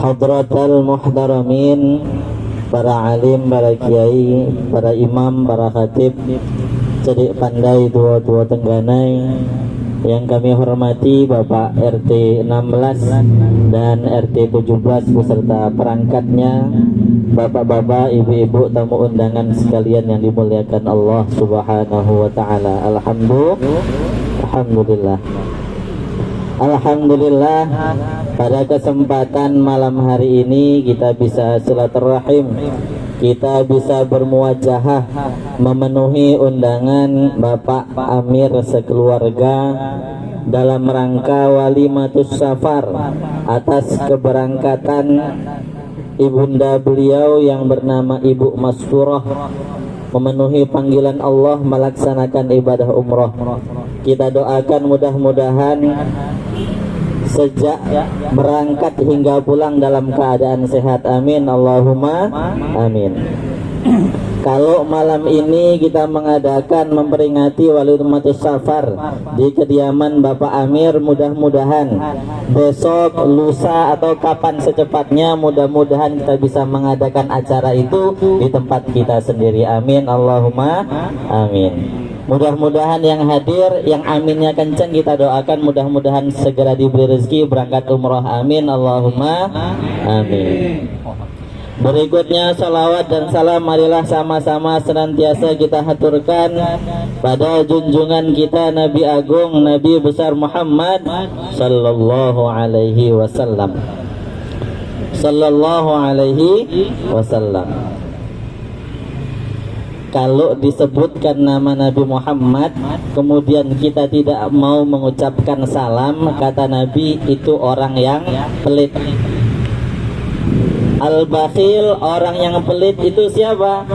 Hadratal muhdaramin, para alim, para kiai, para imam, para khatib, cedik pandai tua-tua tengganai yang kami hormati, Bapak RT 16 dan RT 17 beserta perangkatnya, bapak-bapak, ibu-ibu, tamu undangan sekalian yang dimuliakan Allah Subhanahu wa taala. Alhamdulillah, pada kesempatan malam hari ini kita bisa silaturahim, kita bisa bermuajahah memenuhi undangan Bapak Amir sekeluarga dalam rangka walimatus safar atas keberangkatan ibunda beliau yang bernama Ibu Masturah memenuhi panggilan Allah melaksanakan ibadah umroh. Kita doakan mudah-mudahan sejak berangkat hingga pulang dalam keadaan sehat, amin Allahumma amin. Kalau malam ini kita mengadakan memperingati walimatus safar di kediaman Bapak Amir, mudah-mudahan besok, lusa, atau kapan secepatnya mudah-mudahan kita bisa mengadakan acara itu di tempat kita sendiri, amin Allahumma amin. Mudah-mudahan yang hadir, yang aminnya kencang, kita doakan mudah-mudahan segera diberi rezeki berangkat umroh, amin Allahumma amin. Berikutnya salawat dan salam marilah sama-sama senantiasa kita haturkan pada junjungan kita Nabi Agung, Nabi besar Muhammad sallallahu alaihi wasallam. Sallallahu alaihi wasallam. Kalau disebutkan nama Nabi Muhammad kemudian kita tidak mau mengucapkan salam, kata Nabi itu orang yang pelit. Al-bakhil, orang yang pelit itu siapa?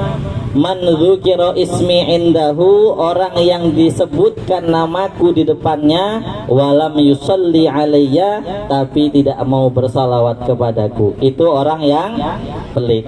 Man dzukira ismi indahu, orang yang disebutkan namaku di depannya walam yusalli alayya, tapi tidak mau bersalawat kepadaku, itu orang yang pelit.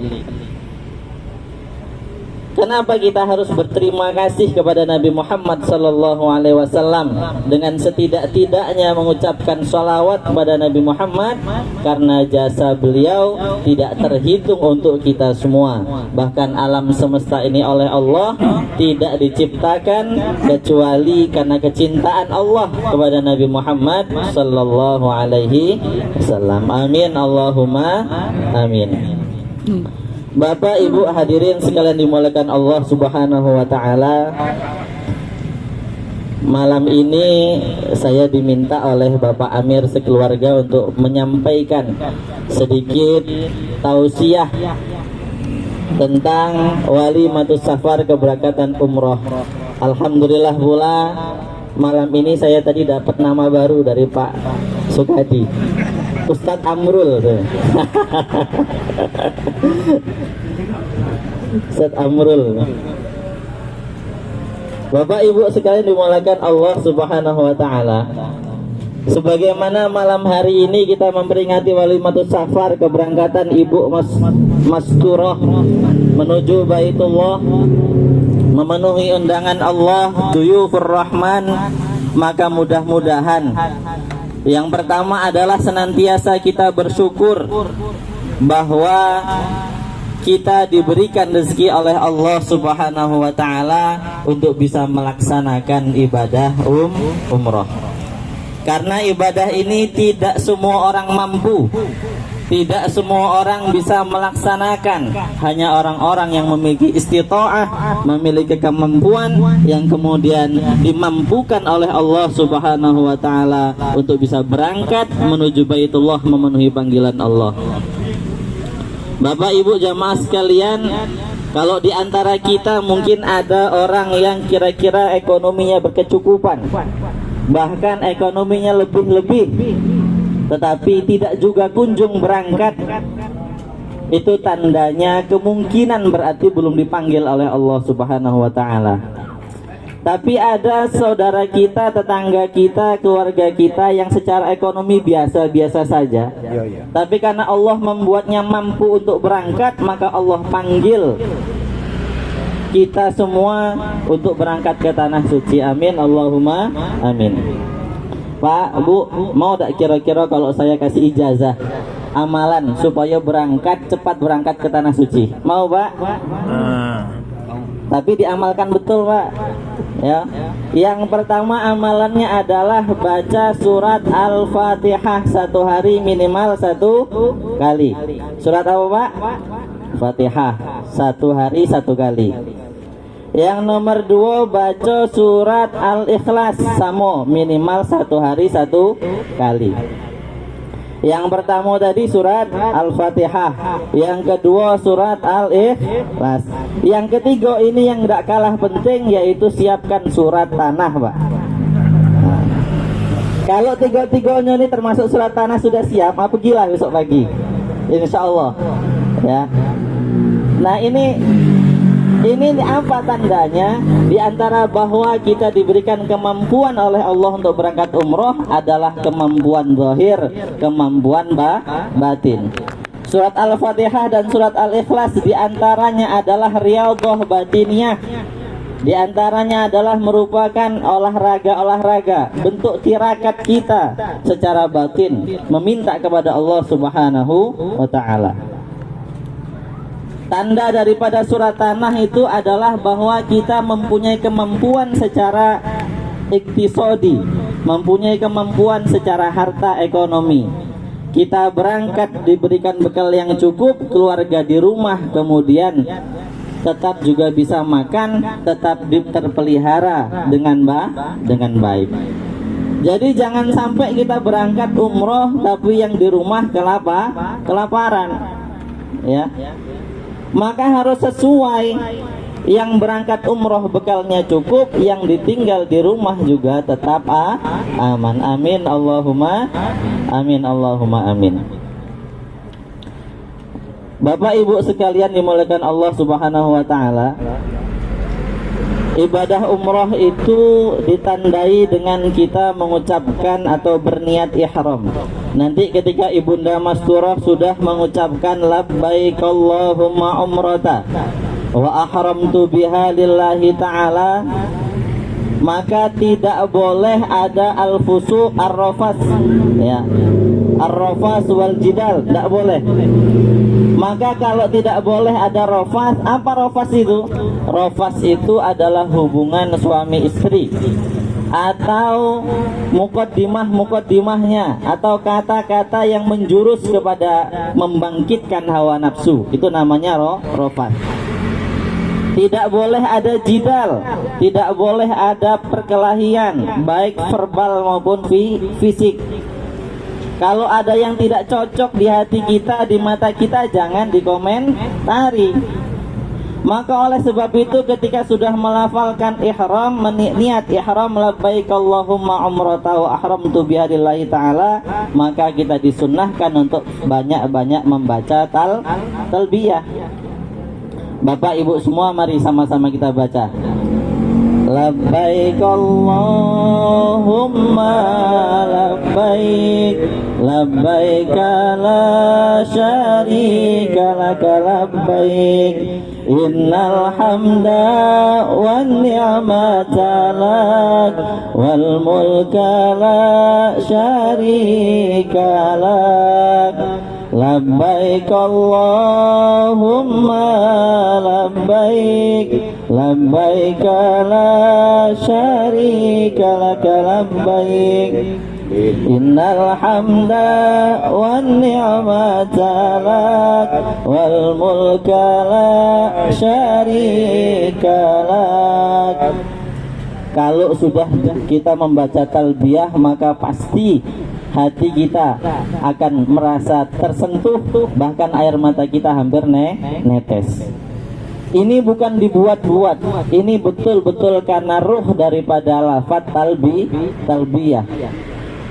Kenapa kita harus berterima kasih kepada Nabi Muhammad sallallahu alaihi wasallam dengan setidak-tidaknya mengucapkan salawat kepada Nabi Muhammad? Karena jasa beliau tidak terhitung untuk kita semua. Bahkan alam semesta ini oleh Allah tidak diciptakan kecuali karena kecintaan Allah kepada Nabi Muhammad sallallahu alaihi wasallam. Amin Allahumma amin. Bapak, Ibu, hadirin sekalian dimuliakan Allah Subhanahu wa taala. Malam ini saya diminta oleh Bapak Amir sekeluarga untuk menyampaikan sedikit tausiah tentang walimatus safar keberangkatan umroh. Alhamdulillah pula malam ini saya tadi dapat nama baru dari Pak Sukadi, Ustadz Amrul. Ustadz Amrul. Bapak Ibu sekalian dimuliakan Allah Subhanahu wa taala. Sebagaimana malam hari ini kita memperingati walimatus safar keberangkatan Ibu Masturah menuju Baitullah, memenuhi undangan Allah, duyufur rahman, maka mudah-mudahan yang pertama adalah senantiasa kita bersyukur bahwa kita diberikan rezeki oleh Allah Subhanahu wa taala untuk bisa melaksanakan ibadah umroh. Karena ibadah ini tidak semua orang mampu, tidak semua orang bisa melaksanakan. Hanya orang-orang yang memiliki istita'ah, memiliki kemampuan, yang kemudian dimampukan oleh Allah Subhanahu wa taala untuk bisa berangkat menuju Baitullah, memenuhi panggilan Allah. Bapak Ibu jamaah sekalian, kalau di antara kita mungkin ada orang yang kira-kira ekonominya berkecukupan, bahkan ekonominya lebih-lebih, tetapi tidak juga kunjung berangkat. Itu tandanya kemungkinan berarti belum dipanggil oleh Allah Subhanahu wa taala. Tapi ada saudara kita, tetangga kita, keluarga kita yang secara ekonomi biasa-biasa saja. Tapi karena Allah membuatnya mampu untuk berangkat, maka Allah panggil kita semua untuk berangkat ke tanah suci. Amin Allahumma amin. Pak, Bu, mau tak kira-kira kalau saya kasih ijazah amalan supaya cepat berangkat ke tanah suci. Mau, Pak? Tapi diamalkan betul, Pak. Ya. Yang pertama amalannya adalah baca surat Al-Fatihah satu hari minimal 1 kali. Surat apa, Pak? Fatihah satu hari 1 kali. Yang nomor 2 baca surat Al-Ikhlas sama minimal 1 hari 1 kali. Yang pertama tadi surat Al-Fatihah, yang kedua surat Al-Ikhlas, yang ketiga ini yang tidak kalah penting yaitu siapkan surat tanah, Pak. Nah, kalau tiga-tiganya ini termasuk surat tanah sudah siap, pergilah besok pagi, insya Allah. Ya. Nah ini apa tandanya? Di antara bahwa kita diberikan kemampuan oleh Allah untuk berangkat umroh adalah kemampuan zahir, kemampuan batin. Surat Al-Fatihah dan surat Al-Ikhlas di antaranya adalah riyadhah batiniyah. Di antaranya adalah merupakan olahraga, bentuk tirakat kita secara batin, meminta kepada Allah Subhanahu wa ta'ala. Tanda daripada surat tanah itu adalah bahwa kita mempunyai kemampuan secara iktisadi, mempunyai kemampuan secara harta ekonomi. Kita berangkat diberikan bekal yang cukup, keluarga di rumah, kemudian tetap juga bisa makan, tetap terpelihara dengan baik. Jadi jangan sampai kita berangkat umroh tapi yang di rumah kelaparan. Ya. Maka harus sesuai, yang berangkat umroh bekalnya cukup, yang ditinggal di rumah juga tetap aman. Amin Allahumma amin, Allahumma amin. Bapak Ibu sekalian dimuliakan Allah Subhanahu wa ta'ala, ibadah umroh itu ditandai dengan kita mengucapkan atau berniat ihram. Nanti ketika Ibunda Masturah sudah mengucapkan labbaik Allahumma umrata wa ahramtu biha lillahi ta'ala, maka tidak boleh ada al-fusuq ar-rafas, ya, ar-rafas wal jidal, tidak boleh. Maka kalau tidak boleh ada rafas, apa rafas itu? Rafas itu adalah hubungan suami istri, atau mukaddimahnya, atau kata-kata yang menjurus kepada membangkitkan hawa nafsu, itu namanya rafas. Tidak boleh ada jidal, tidak boleh ada perkelahian, baik verbal maupun fisik. Kalau ada yang tidak cocok di hati kita, di mata kita, jangan dikomentari. Maka oleh sebab itu ketika sudah melafalkan ihram, niat ihram labbaik Allahumma umrata wa ahramtu biha lillahi ta'ala, maka kita disunnahkan untuk banyak-banyak membaca talbiyah. Bapak Ibu semua, mari sama-sama kita baca. Labbaik Allahumma labbaik, labbaik la syarika laka labbaik, innal hamda wan ni'mata lak wal mulka la syarika lak. Labbaik Allahumma labbaik, labbaik la syarika laka labbaik, innal hamda wan ni'mata lak wal mulka la syarika lak. Kalau sudah kita membaca talbiyah, maka pasti hati kita akan merasa tersentuh, bahkan air mata kita hampir netes. Ini bukan dibuat-buat, ini betul-betul karena ruh daripada lafaz talbiyah.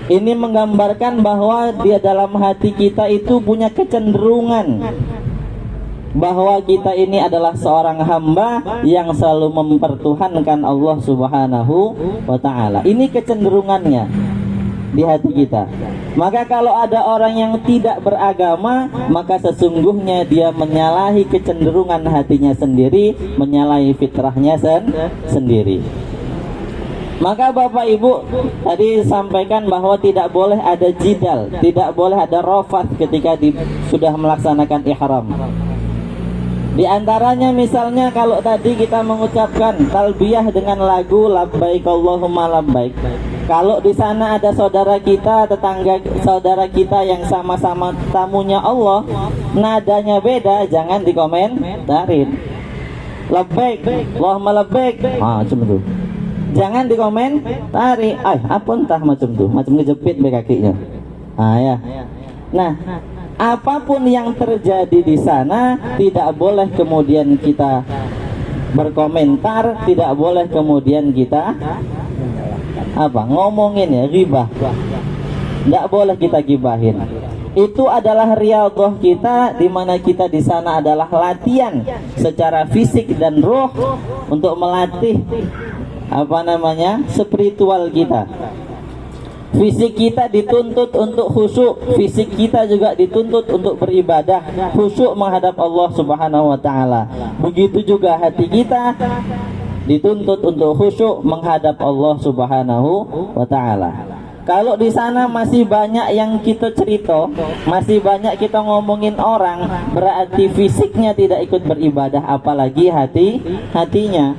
Ini menggambarkan bahwa dia dalam hati kita itu punya kecenderungan bahwa kita ini adalah seorang hamba yang selalu mempertuhankan Allah Subhanahu wa ta'ala. Ini kecenderungannya di hati kita. Maka kalau ada orang yang tidak beragama, maka sesungguhnya dia menyalahi kecenderungan hatinya sendiri, menyalahi fitrahnya sendiri. Maka Bapak Ibu tadi sampaikan bahwa tidak boleh ada jidal, tidak boleh ada rafat ketika sudah melaksanakan ihram. Di antaranya misalnya kalau tadi kita mengucapkan talbiyah dengan lagu labbaik Allahumma labbaik. Kalau di sana ada saudara kita, tetangga saudara kita yang sama-sama tamunya Allah, nadanya beda, jangan dikomentarin. Labbaik Allahumma labbaik. Cuma tuh. Jangan dikomentari. Apa entah macam tuh, macam ngejepit be kakinya. Ya. Nah, apapun yang terjadi di sana tidak boleh kemudian kita berkomentar, tidak boleh kemudian kita ngomongin ya, ghibah. Tidak boleh kita gibahin. Itu adalah riyadhah kita, di mana kita di sana adalah latihan secara fisik dan roh untuk melatih spiritual kita. Fisik kita dituntut untuk khusyuk, fisik kita juga dituntut untuk beribadah, khusyuk menghadap Allah Subhanahu wa taala. Begitu juga hati kita dituntut untuk khusyuk menghadap Allah Subhanahu wa taala. Kalau di sana masih banyak yang kita cerita, masih banyak kita ngomongin orang, berarti fisiknya tidak ikut beribadah, apalagi hatinya.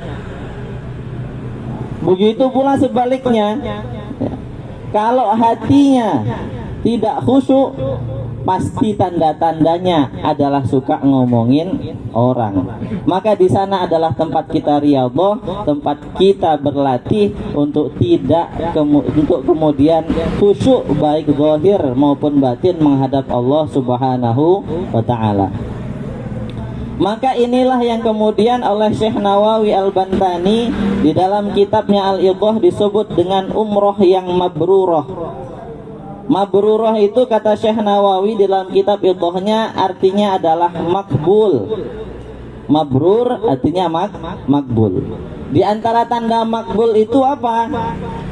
Begitu pula sebaliknya. Kalau hatinya tidak khusyuk, pasti tanda-tandanya adalah suka ngomongin orang. Maka di sana adalah tempat kita riyadhah, tempat kita berlatih untuk kemudian khusyuk baik zahir maupun batin menghadap Allah Subhanahu wa taala. Maka inilah yang kemudian oleh Syekh Nawawi Al-Bantani di dalam kitabnya Al-Idhah disebut dengan umroh yang mabrurah. Mabrurah itu kata Syekh Nawawi di dalam kitab Idhahnya artinya adalah makbul. Mabrur artinya makbul. Di antara tanda makbul itu apa?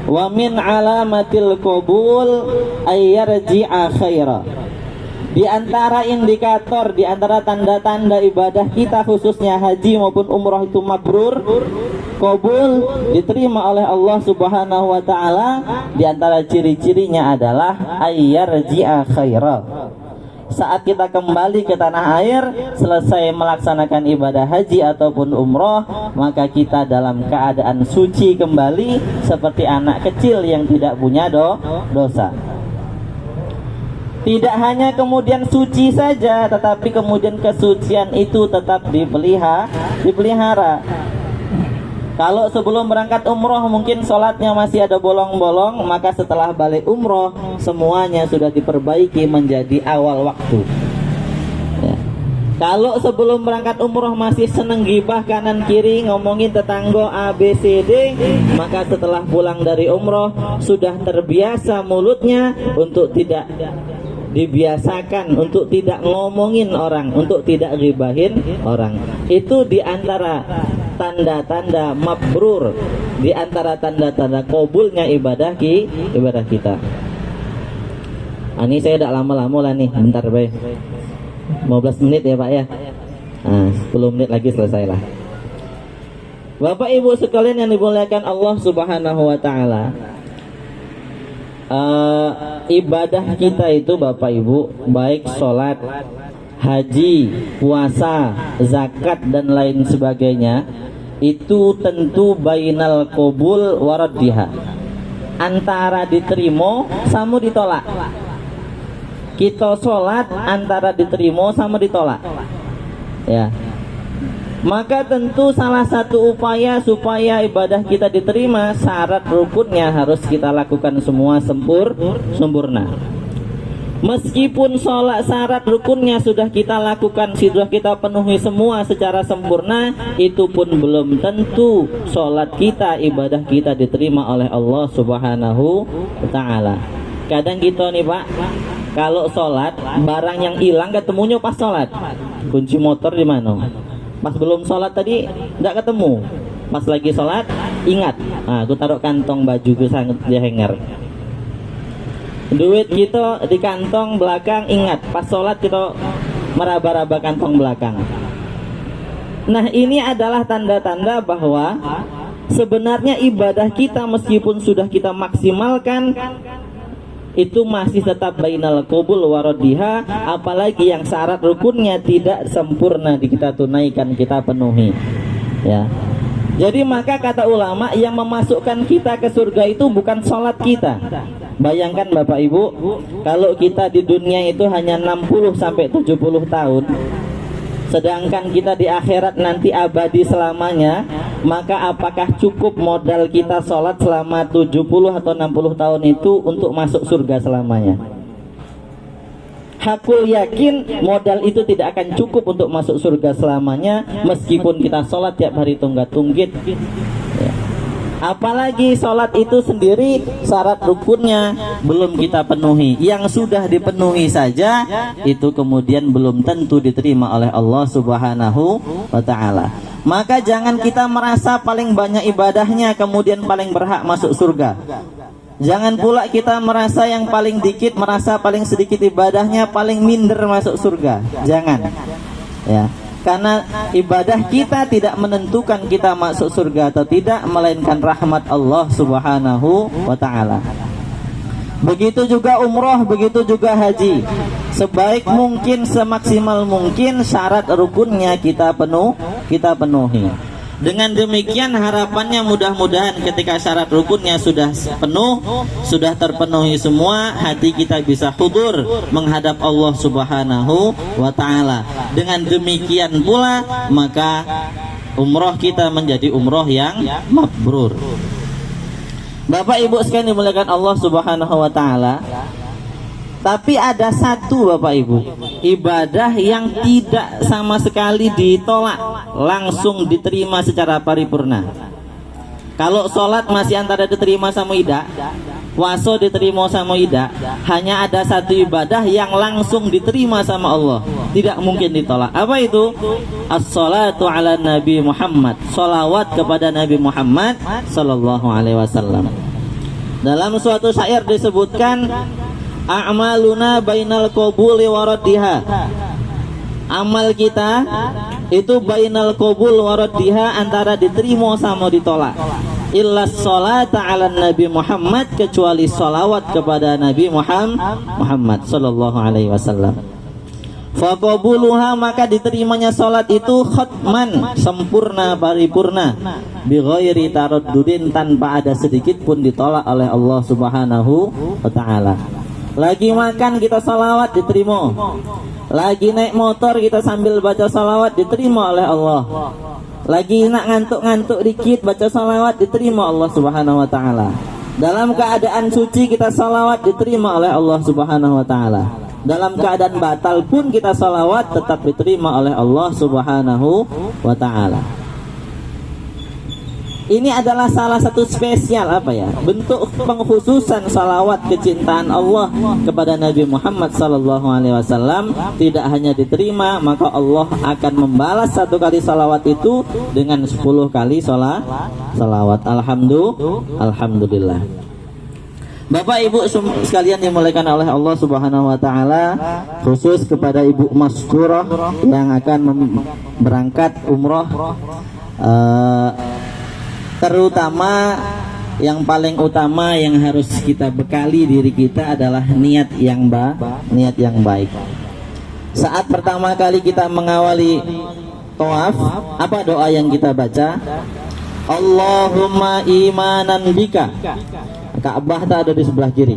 Wa min alamatil qabul ayyarji'a khaira. Di antara indikator, di antara tanda-tanda ibadah kita khususnya haji maupun umroh itu mabrur, qabul, diterima oleh Allah Subhanahu wa taala, di antara ciri-cirinya adalah ayyarji'a khaira. Saat kita kembali ke tanah air, selesai melaksanakan ibadah haji ataupun umroh, maka kita dalam keadaan suci kembali seperti anak kecil yang tidak punya dosa. Tidak hanya kemudian suci saja, tetapi kemudian kesucian itu tetap dipelihara. Kalau sebelum berangkat umroh mungkin sholatnya masih ada bolong-bolong, maka setelah balik umroh semuanya sudah diperbaiki menjadi awal waktu ya. Kalau sebelum berangkat umroh masih seneng gibah kanan kiri, ngomongin tetangga A, B, C, D, maka setelah pulang dari umroh sudah terbiasa mulutnya untuk tidak dibiasakan untuk tidak ngomongin orang, untuk tidak gibahin orang. Itu diantara tanda-tanda mabrur, diantara tanda-tanda kabulnya ibadah kita. Ini saya tidak lama-lama lah nih, bentar baik 15 menit ya Pak ya. 10 menit lagi selesai lah. Bapak Ibu sekalian yang dimuliakan Allah Subhanahu wa taala, ibadah kita itu Bapak Ibu, baik sholat, haji, puasa, zakat dan lain sebagainya, itu tentu bainal qabul waraddiha, antara diterima sama ditolak. Kita sholat antara diterima sama ditolak ya. Maka tentu salah satu upaya supaya ibadah kita diterima, syarat rukunnya harus kita lakukan semua sempurna. Meskipun sholat syarat rukunnya sudah kita lakukan, sudah kita penuhi semua secara sempurna, itu pun belum tentu sholat kita, ibadah kita diterima oleh Allah Subhanahu wa ta'ala. Kadang kita nih Pak, kalau sholat barang yang hilang ketemunya pas sholat. Kunci motor di mana? Pas belum sholat tadi tidak ketemu, pas lagi sholat ingat, aku taruh kantong baju gue sangat di hanger. Duit kita di kantong belakang, ingat pas sholat kita meraba-raba kantong belakang. Nah ini adalah tanda-tanda bahwa sebenarnya ibadah kita meskipun sudah kita maksimalkan itu masih tetap bainal qabul waraddiha, apalagi yang syarat rukunnya tidak sempurna kita tunaikan, kita penuhi, ya. Jadi maka kata ulama, yang memasukkan kita ke surga itu bukan sholat kita. Bayangkan Bapak Ibu, kalau kita di dunia itu hanya 60 sampai 70 tahun, sedangkan kita di akhirat nanti abadi selamanya, maka apakah cukup modal kita sholat selama 70 atau 60 tahun itu untuk masuk surga selamanya? Aku yakin modal itu tidak akan cukup untuk masuk surga selamanya, meskipun kita sholat tiap hari tunggak-tunggit, ya. Apalagi sholat itu sendiri syarat rukunnya belum kita penuhi. Yang sudah dipenuhi saja itu kemudian belum tentu diterima oleh Allah Subhanahu wa ta'ala. Maka jangan kita merasa paling banyak ibadahnya kemudian paling berhak masuk surga. Jangan pula kita merasa yang paling dikit, merasa paling sedikit ibadahnya paling minder masuk surga. Jangan, ya. Karena ibadah kita tidak menentukan kita masuk surga atau tidak, melainkan rahmat Allah Subhanahu wa ta'ala. Begitu juga umroh, begitu juga haji. Sebaik mungkin, semaksimal mungkin syarat rukunnya kita penuhi. Dengan demikian harapannya mudah-mudahan ketika syarat rukunnya sudah penuh, sudah terpenuhi semua, hati kita bisa hudur menghadap Allah Subhanahu wa ta'ala. Dengan demikian pula maka umroh kita menjadi umroh yang mabrur. Bapak Ibu sekalian dimuliakan Allah Subhanahu wa ta'ala, tapi ada satu Bapak Ibu, ibadah yang tidak sama sekali ditolak, langsung diterima secara paripurna. Kalau sholat masih antara diterima sama tidak, puasa diterima sama tidak, hanya ada satu ibadah yang langsung diterima sama Allah, tidak mungkin ditolak. Apa itu? As-salatu ala Nabi Muhammad, sholawat kepada Nabi Muhammad sallallahu alaihi wasallam. Dalam suatu syair disebutkan, a'maluna bainal qabuli waraddiha. Amal kita itu bainal qabul waraddiha, antara diterima sama ditolak. Illa sholata ala Nabi Muhammad, kecuali sholawat kepada Nabi Muhammad sallallahu alaihi wasallam. Faqabuluha, maka diterimanya sholat itu khatman, sempurna paripurna, bi ghairi taraddudin, tanpa ada sedikit pun ditolak oleh Allah Subhanahu wa ta'ala. Lagi makan kita salawat diterima, lagi naik motor kita sambil baca salawat diterima oleh Allah, lagi nak ngantuk-ngantuk dikit baca salawat diterima Allah Subhanahu wa ta'ala. Dalam keadaan suci kita salawat diterima oleh Allah Subhanahu wa ta'ala. Dalam keadaan batal pun kita salawat tetap diterima oleh Allah Subhanahu wa ta'ala. Ini adalah salah satu spesial bentuk pengkhususan salawat kecintaan Allah kepada Nabi Muhammad sallallahu alaihi wasallam. Tidak hanya diterima, maka Allah akan membalas satu kali salawat itu dengan 10 kali salawat. Alhamdulillah. Bapak Ibu sekalian dimuliakan oleh Allah Subhanahu wa ta'ala, khusus kepada Ibu Maskurah yang akan berangkat umroh, terutama yang paling utama yang harus kita bekali diri kita adalah niat yang baik. Saat pertama kali kita mengawali tawaf, apa doa yang kita baca? Allahumma imanan bika. Ka'bah ada di sebelah kiri,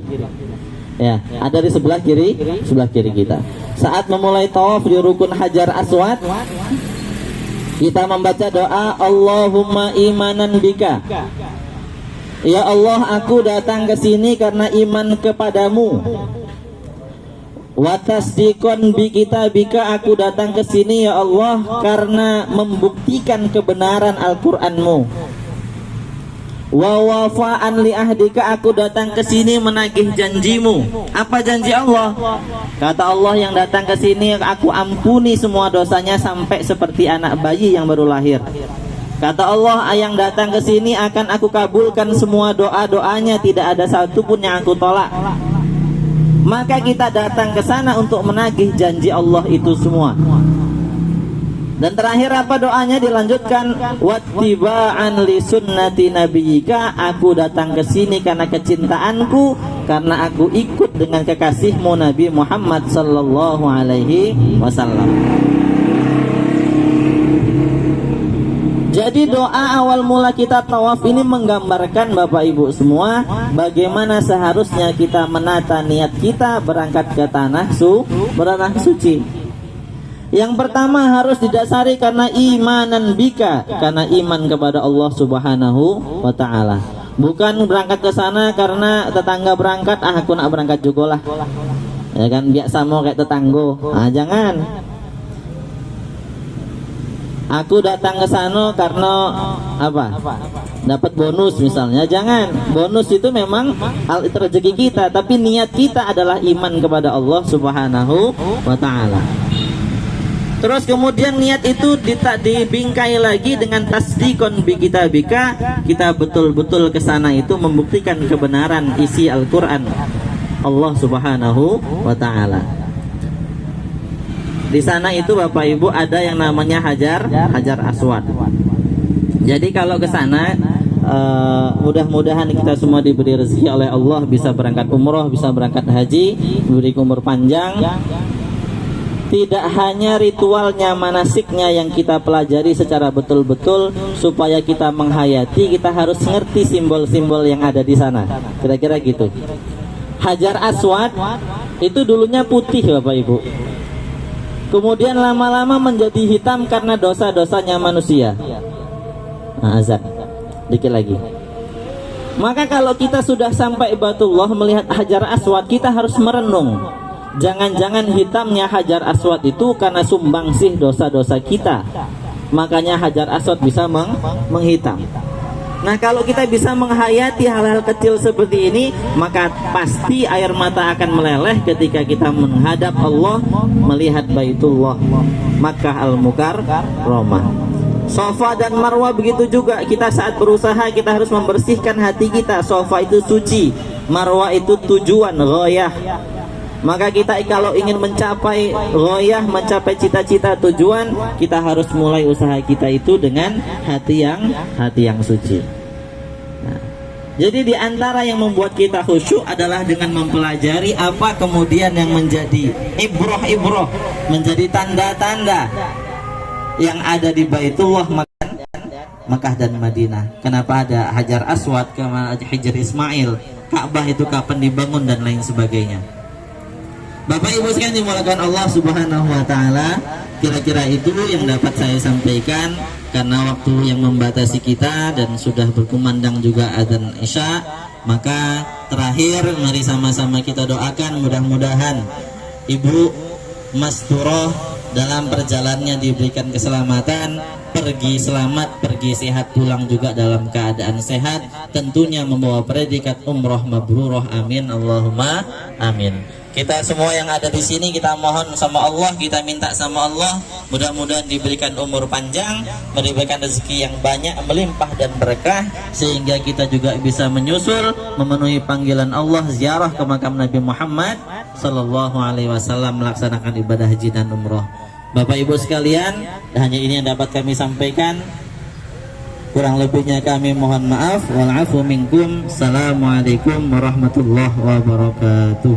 ya, ada di sebelah kiri kita. Saat memulai tawaf di rukun Hajar Aswad, kita membaca doa Allahumma imanan bika. Ya Allah, aku datang ke sini karena iman kepadamu. Wa tasdiqan bi kitabika, aku datang ke sini ya Allah karena membuktikan kebenaran Al-Qur'anmu. Wa wafa'an li ahdika, aku datang ke sini menagih janjimu. Apa janji Allah? Kata Allah, yang datang ke sini aku ampuni semua dosanya sampai seperti anak bayi yang baru lahir. Kata Allah, yang datang ke sini akan aku kabulkan semua doa-doanya, tidak ada satu pun yang aku tolak. Maka kita datang ke sana untuk menagih janji Allah itu semua. Dan terakhir apa doanya? Dilanjutkan, wattiba'an li sunnati nabiyyika, aku datang ke sini karena kecintaanku, karena aku ikut dengan kekasihmu Nabi Muhammad sallallahu alaihi wasallam. Jadi doa awal mula kita tawaf ini menggambarkan Bapak Ibu semua bagaimana seharusnya kita menata niat kita berangkat ke tanah suci. Yang pertama harus didasari karena imanan bika, karena iman kepada Allah Subhanahu wa taala. Bukan berangkat ke sana karena tetangga berangkat, aku nak berangkat juga lah. Ya kan, biasa mau kayak tetanggo. Jangan. Aku datang ke sana karena apa? Dapat bonus misalnya. Jangan. Bonus itu memang hal itu rezeki kita, tapi niat kita adalah iman kepada Allah Subhanahu wa taala. Terus kemudian niat itu dibingkai lagi dengan tasdikon bi kitabika, kita betul-betul ke sana itu membuktikan kebenaran isi Al-Qur'an Allah Subhanahu wa taala. Di sana itu Bapak Ibu ada yang namanya Hajar Aswad. Jadi kalau ke sana mudah-mudahan kita semua diberi rezeki oleh Allah, bisa berangkat umroh, bisa berangkat haji, diberi umur panjang. Tidak hanya ritualnya, manasiknya yang kita pelajari secara betul-betul, supaya kita menghayati, kita harus ngerti simbol-simbol yang ada di sana. Kira-kira gitu. Hajar Aswad itu dulunya putih Bapak Ibu. Kemudian lama-lama menjadi hitam karena dosa-dosanya manusia. Azan. Dikit lagi. Maka kalau kita sudah sampai Baitullah melihat Hajar Aswad, kita harus merenung. Jangan-jangan hitamnya Hajar Aswad itu karena sumbangsih dosa-dosa kita. Makanya Hajar Aswad bisa menghitam. Nah, kalau kita bisa menghayati hal-hal kecil seperti ini, maka pasti air mata akan meleleh ketika kita menghadap Allah, melihat Baitullah Makkah Al-Mukarramah. Safa dan Marwah begitu juga. Kita saat berusaha, kita harus membersihkan hati kita. Safa itu suci, Marwah itu tujuan, ghayah. Maka kita kalau ingin mencapai ghayah, mencapai cita-cita tujuan, kita harus mulai usaha kita itu dengan hati yang suci. Nah, jadi di antara yang membuat kita khusyuk adalah dengan mempelajari apa kemudian yang menjadi ibroh, menjadi tanda-tanda yang ada di Baitullah Makkah dan Madinah. Kenapa ada Hajar Aswad, Hajar Ismail, Ka'bah itu kapan dibangun dan lain sebagainya. Bapak Ibu sekalian dimulakan Allah Subhanahu wa taala, kira-kira itu yang dapat saya sampaikan karena waktu yang membatasi kita dan sudah berkumandang juga adzan Isya. Maka terakhir mari sama-sama kita doakan mudah-mudahan Ibu Masturah dalam perjalanannya diberikan keselamatan, pergi selamat, pergi sehat, pulang juga dalam keadaan sehat, tentunya membawa predikat umroh mabrurah. Amin Allahumma amin. Kita semua yang ada di sini kita mohon sama Allah, kita minta sama Allah, mudah-mudahan diberikan umur panjang, diberikan rezeki yang banyak, melimpah dan berkah, sehingga kita juga bisa menyusul memenuhi panggilan Allah, ziarah ke makam Nabi Muhammad sallallahu alaihi wasallam, melaksanakan ibadah haji dan umroh. Bapak Ibu sekalian, hanya ini yang dapat kami sampaikan. Kurang lebihnya kami mohon maaf. Wal afu minkum. Assalamualaikum warahmatullahi wabarakatuh.